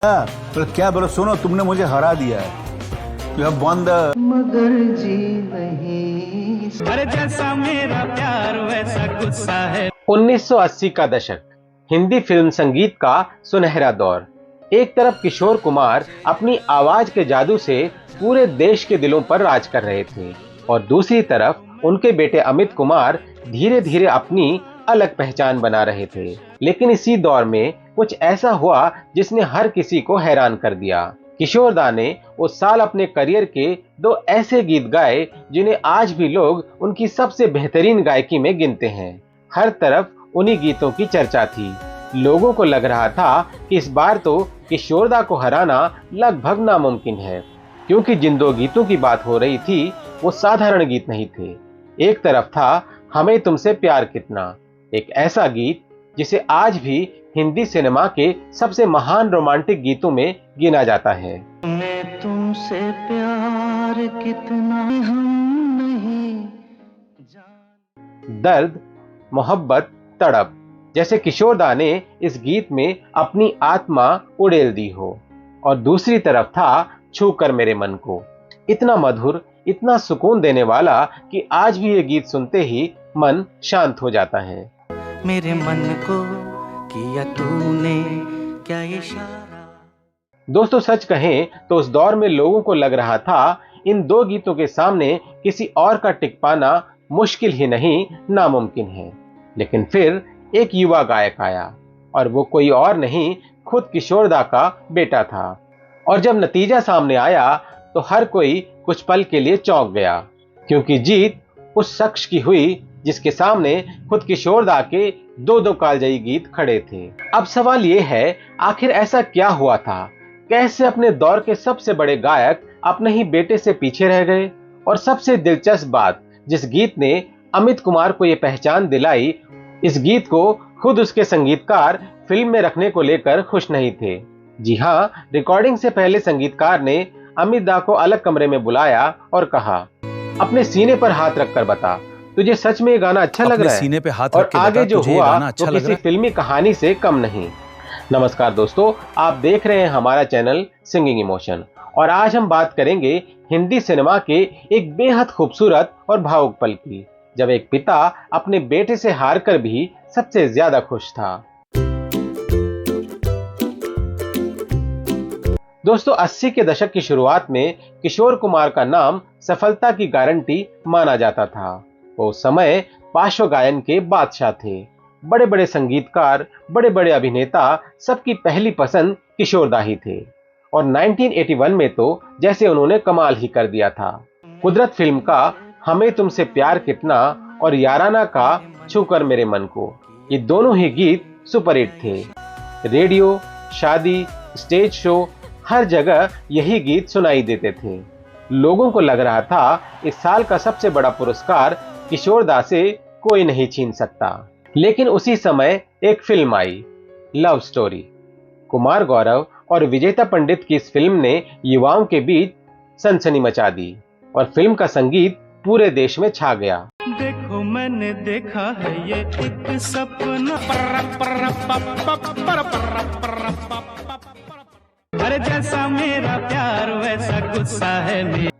तो क्या बोलो, सुनो, तुमने मुझे हरा दिया है। You have won the मगर जी नहीं। अरे जैसा मेरा प्यार वैसा गुस्सा है। 1980 का दशक, हिंदी फिल्म संगीत का सुनहरा दौर। एक तरफ किशोर कुमार अपनी आवाज के जादू से पूरे देश के दिलों पर राज कर रहे थे और दूसरी तरफ उनके बेटे अमित कुमार धीरे धीरे अपनी अलग पहचान बना रहे थे। लेकिन इसी दौर में कुछ ऐसा हुआ जिसने हर किसी को हैरान कर दिया। किशोर दा ने उस साल अपने करियर के 2 ऐसे गीत गाए जिन्हें आज भी लोग उनकी सबसे बेहतरीन गायकी में गिनते हैं। हर तरफ उन्हीं गीतों की चर्चा थी। लोगों को लग रहा था कि इस बार तो किशोर दा को हराना लगभग नामुमकिन है, क्योंकि जिन 2 गीतों की बात हो रही थी वो साधारण गीत नहीं थे। एक तरफ था हमें तुमसे प्यार कितना, एक ऐसा गीत जिसे आज भी हिंदी सिनेमा के सबसे महान रोमांटिक गीतों में गिना जाता है। मैं तुमसे प्यार कितना हम नहीं जान। दर्द, मोहब्बत, तड़प, जैसे किशोर दा ने इस गीत में अपनी आत्मा उड़ेल दी हो। और दूसरी तरफ था छू कर मेरे मन को, इतना मधुर, इतना सुकून देने वाला कि आज भी ये गीत सुनते ही मन शांत हो जाता है। मेरे मन को किया तूने क्या इशारा। दोस्तों, सच कहें तो उस दौर में लोगों को लग रहा था इन 2 गीतों के सामने किसी और का टिक पाना मुश्किल ही नहीं, नामुमकिन है। लेकिन फिर एक युवा गायक आया और वो कोई और नहीं, खुद किशोर दा का बेटा था। और जब नतीजा सामने आया तो हर कोई कुछ पल के लिए चौंक गया, क्योंकि जीत उस शख्स की हुई जिसके सामने खुद किशोर दा के 2 कालजयी गीत खड़े थे। अब सवाल ये है, आखिर ऐसा क्या हुआ था? कैसे अपने दौर के सबसे बड़े गायक अपने ही बेटे से पीछे रह गए? और सबसे दिलचस्प बात, जिस गीत ने अमित कुमार को ये पहचान दिलाई, इस गीत को खुद उसके संगीतकार फिल्म में रखने को लेकर खुश नहीं थे। जी हाँ, रिकॉर्डिंग से पहले संगीतकार ने अमित दा को अलग कमरे में बुलाया और कहा, अपने सीने पर हाथ रखकर बता, तुझे सच में ये गाना अच्छा लग रहा है? सीने पे हाथ और रख के आगे बता, जो तुझे ये हुआ गाना अच्छा वो लग किसी रहा है? फिल्मी कहानी से कम नहीं। नमस्कार दोस्तों, आप देख रहे हैं हमारा चैनल सिंगिंग इमोशन और आज हम बात करेंगे हिंदी सिनेमा के एक बेहद खूबसूरत और भावुक पल की, जब एक पिता अपने बेटे से हारकर भी सबसे ज्यादा खुश था। दोस्तों, 80 के दशक की शुरुआत में किशोर कुमार का नाम सफलता की गारंटी माना जाता था। वो उस समय पार्श्व गायन के बादशाह थे। बड़े बड़े संगीतकार, बड़े बड़े अभिनेता, सबकी पहली पसंद किशोर दा ही थे। और 1981 में तो जैसे उन्होंने कमाल ही कर दिया था। कुदरत फिल्म का हमें तुमसे प्यार कितना और याराना का छू कर मेरे मन को, ये दोनों ही गीत सुपरहिट थे। रेडियो, शादी, स्टेज शो, हर जगह यही गीत सुनाई देते थे। लोगों को लग रहा था इस साल का सबसे बड़ा पुरस्कार किशोर दा से कोई नहीं छीन सकता। लेकिन उसी समय एक फिल्म आई, लव स्टोरी। कुमार गौरव और विजेता पंडित की इस फिल्म ने युवाओं के बीच सनसनी मचा दी और फिल्म का संगीत पूरे देश में छा गया। देखो मैंने देखा है ये एक सपना, अरे जैसा मेरा प्यार वैसा गुस्सा है मेरा।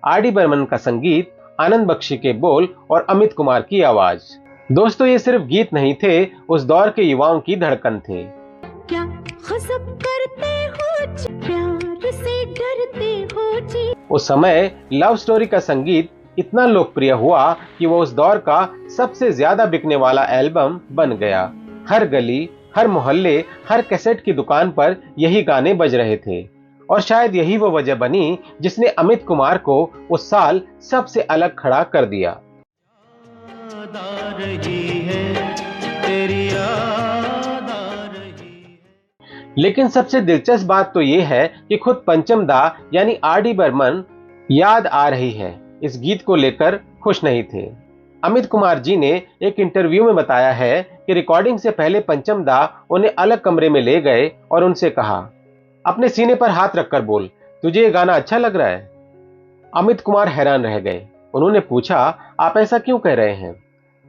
आर.डी. बर्मन का संगीत, आनंद बख्शी के बोल और अमित कुमार की आवाज। दोस्तों, ये सिर्फ गीत नहीं थे, उस दौर के युवाओं की धड़कन थे। क्या गज़ब करते हो जी, प्यार से डरते हो जी। उस समय लव स्टोरी का संगीत इतना लोकप्रिय हुआ कि वो उस दौर का सबसे ज्यादा बिकने वाला एल्बम बन गया। हर गली, हर मोहल्ले, हर कैसेट की दुकान पर यही गाने बज रहे थे। और शायद यही वो वजह बनी जिसने अमित कुमार को उस साल सबसे अलग खड़ा कर दिया। लेकिन सबसे दिलचस्प बात तो ये है कि खुद पंचम दा यानी आर.डी. बर्मन याद आ रही है, इस गीत को लेकर खुश नहीं थे। अमित कुमार जी ने एक इंटरव्यू में बताया है कि रिकॉर्डिंग से पहले पंचम दा उन्हें अलग कमरे में ले गए और उनसे कहा, अपने सीने पर हाथ रखकर बोल, तुझे ये गाना अच्छा लग रहा है? अमित कुमार हैरान रह गए। उन्होंने पूछा, आप ऐसा क्यों कह रहे हैं?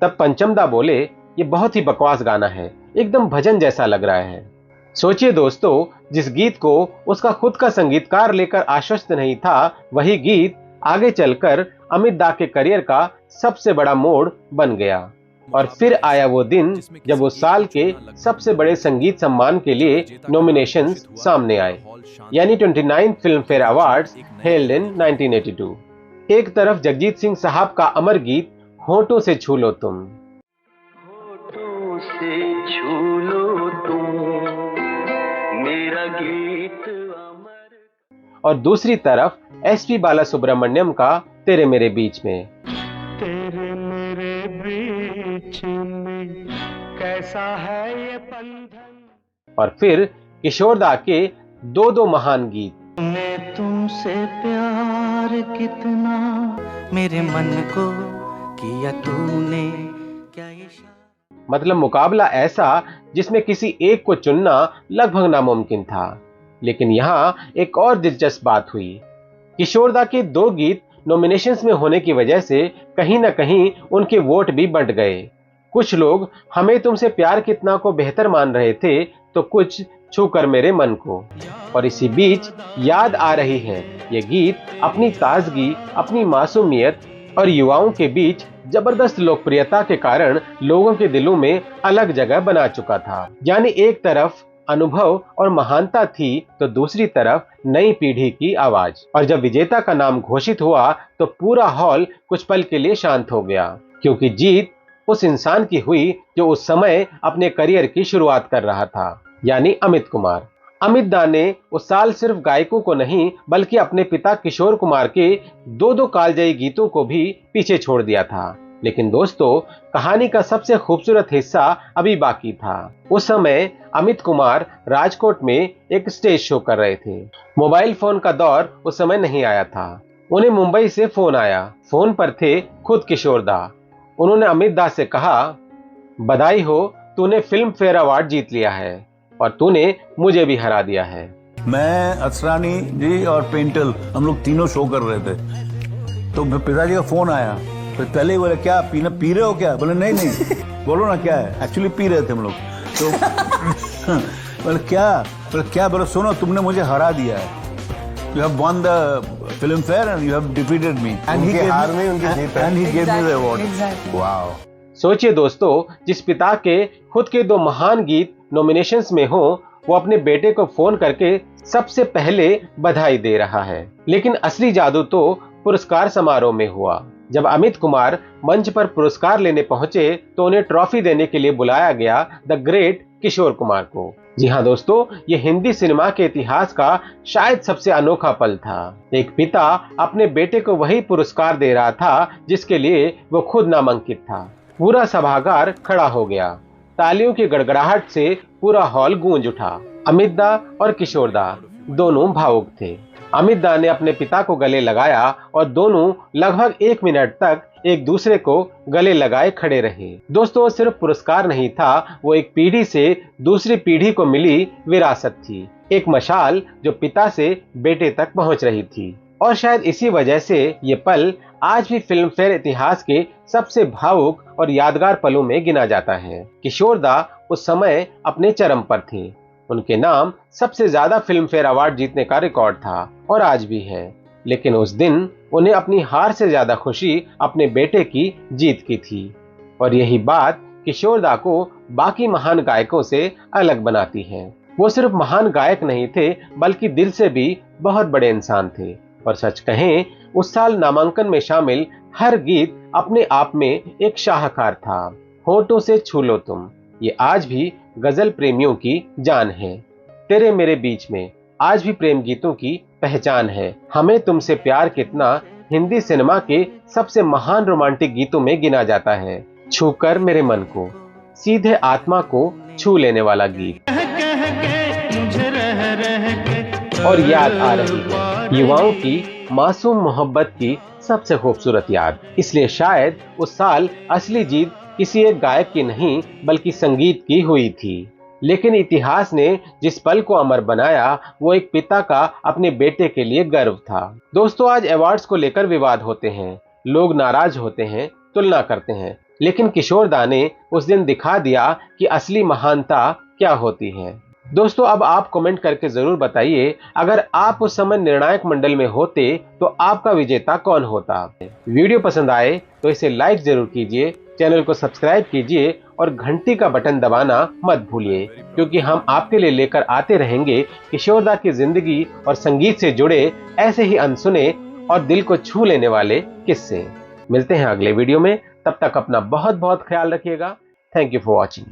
तब पंचम दा बोले, ये बहुत ही बकवास गाना है, एकदम भजन जैसा लग रहा है। सोचिए दोस्तों, जिस गीत को उसका खुद का संगीतकार लेकर आश्वस्त नहीं था, वही गीत आगे चलकर अमित दा के करियर का सबसे बड़ा मोड़ बन गया। और फिर आया वो दिन जब उस साल के सबसे बड़े संगीत सम्मान के लिए नॉमिनेशंस सामने आए, यानी 29 film fair awards held in 1982। एक तरफ जगजीत सिंह साहब का अमर गीत होठों से छू लो तुम, होठों से छू लो तुम मेरा गीत अमर, और दूसरी तरफ एसपी बालासुब्रमण्यम का तेरे मेरे बीच में। तेरे मेरे बीच में कैसा है ये बंधन। और फिर किशोर दा के दो महान गीत, मैं तुमसे प्यार कितना, मेरे मन को किया तूने क्या इशारा। मतलब मुकाबला ऐसा जिसमें किसी एक को चुनना लगभग नामुमकिन था। लेकिन यहाँ एक और दिलचस्प बात हुई। किशोर दा के 2 गीत नॉमिनेशंस में होने की वजह से कहीं ना कहीं उनके वोट भी बंट गए। कुछ लोग हमें तुमसे प्यार कितना को बेहतर मान रहे थे, तो कुछ छू कर मेरे मन को। और इसी बीच याद आ रही है ये गीत अपनी ताजगी, अपनी मासूमियत और युवाओं के बीच जबरदस्त लोकप्रियता के कारण लोगों के दिलों में अलग जगह बना चुका था। यानी एक तरफ अनुभव और महानता थी, तो दूसरी तरफ नई पीढ़ी की आवाज। और जब विजेता का नाम घोषित हुआ तो पूरा हॉल कुछ पल के लिए शांत हो गया, क्योंकि जीत उस इंसान की हुई जो उस समय अपने करियर की शुरुआत कर रहा था, यानी अमित कुमार। अमित दा ने उस साल सिर्फ गायकों को नहीं बल्कि अपने पिता किशोर कुमार के 2 कालजयी गीतों को भी पीछे छोड़ दिया था। लेकिन दोस्तों, कहानी का सबसे खूबसूरत हिस्सा अभी बाकी था। उस समय अमित कुमार राजकोट में एक स्टेज शो कर रहे थे। मोबाइल फोन का दौर उस समय नहीं आया था। उन्हें मुंबई से फोन आया। फोन पर थे खुद किशोर दा। उन्होंने अमित दा से कहा, बधाई हो, तूने फिल्म फेयर अवार्ड जीत लिया है और तूने मुझे भी हरा दिया है। मैं, असरानी जी और पेंटल, हम लोग तीनों शो कर रहे थे, तो पिताजी का फोन आया। तो पहले ही बोले, क्या पी रहे हो क्या? बोले नहीं बोलो ना क्या है। एक्चुअली पी रहे थे हम लोग। तो बोले क्या? बोले सुनो, तुमने मुझे हरा दिया है। You have won the film fair and you have defeated me. And he gave me the award. Wow. सोचिए दोस्तों, जिस पिता के खुद के 2 महान गीत नॉमिनेशंस में हो, वो अपने बेटे को फोन करके सबसे पहले बधाई दे रहा है। लेकिन असली जादू तो पुरस्कार समारोह में हुआ। जब अमित कुमार मंच पर पुरस्कार लेने पहुंचे तो उन्हें ट्रॉफी देने के लिए बुलाया गया द ग्रेट किशोर कुमार को। जी हाँ दोस्तों, ये हिंदी सिनेमा के इतिहास का शायद सबसे अनोखा पल था। एक पिता अपने बेटे को वही पुरस्कार दे रहा था जिसके लिए वो खुद नामांकित था। पूरा सभागार खड़ा हो गया। तालियों की गड़गड़ाहट से पूरा हॉल गूंज उठा। अमित दा और किशोर दा दोनों भावुक थे। अमित दा ने अपने पिता को गले लगाया और दोनों लगभग 1 मिनट तक एक दूसरे को गले लगाए खड़े रहे। दोस्तों, सिर्फ पुरस्कार नहीं था, वो एक पीढ़ी से दूसरी पीढ़ी को मिली विरासत थी। एक मशाल जो पिता से बेटे तक पहुंच रही थी। और शायद इसी वजह से ये पल आज भी फिल्म फेयर इतिहास के सबसे भावुक और यादगार पलों में गिना जाता है। किशोर दा उस समय अपने चरम पर थे। उनके नाम सबसे ज्यादा फिल्म फेयर अवार्ड जीतने का रिकॉर्ड था और आज भी है। लेकिन उस दिन उन्हें अपनी हार से ज्यादा खुशी अपने बेटे की जीत की थी। और यही बात किशोर दा को बाकी महान गायकों से अलग बनाती है। वो सिर्फ महान गायक नहीं थे बल्कि दिल से भी बहुत बड़े इंसान थे। और सच कहें, उस साल नामांकन में शामिल हर गीत अपने आप में एक शाहकार था। होठों से छू लो तुम, ये आज भी गजल प्रेमियों की जान है। तेरे मेरे बीच में आज भी प्रेम गीतों की पहचान है। हमें तुमसे प्यार कितना हिंदी सिनेमा के सबसे महान रोमांटिक गीतों में गिना जाता है। छूकर मेरे मन को, सीधे आत्मा को छू लेने वाला गीत। और याद आ रही है युवाओं की मासूम मोहब्बत की सबसे खूबसूरत याद। इसलिए शायद उस साल असली जीत किसी एक गायक की नहीं बल्कि संगीत की हुई थी। लेकिन इतिहास ने जिस पल को अमर बनाया वो एक पिता का अपने बेटे के लिए गर्व था। दोस्तों, आज अवार्ड्स को लेकर विवाद होते हैं, लोग नाराज होते हैं, तुलना करते हैं। लेकिन किशोर दा ने उस दिन दिखा दिया कि असली महानता क्या होती है। दोस्तों अब आप कमेंट करके जरूर बताइए, अगर आप उस समय निर्णायक मंडल में होते तो आपका विजेता कौन होता। वीडियो पसंद आए तो इसे लाइक जरूर कीजिए, चैनल को सब्सक्राइब कीजिए और घंटी का बटन दबाना मत भूलिए, क्योंकि हम आपके लिए लेकर आते रहेंगे किशोरदा की जिंदगी और संगीत से जुड़े ऐसे ही अनसुने और दिल को छू लेने वाले किस्से। मिलते हैं अगले वीडियो में, तब तक अपना बहुत बहुत ख्याल रखिएगा। Thank you for watching.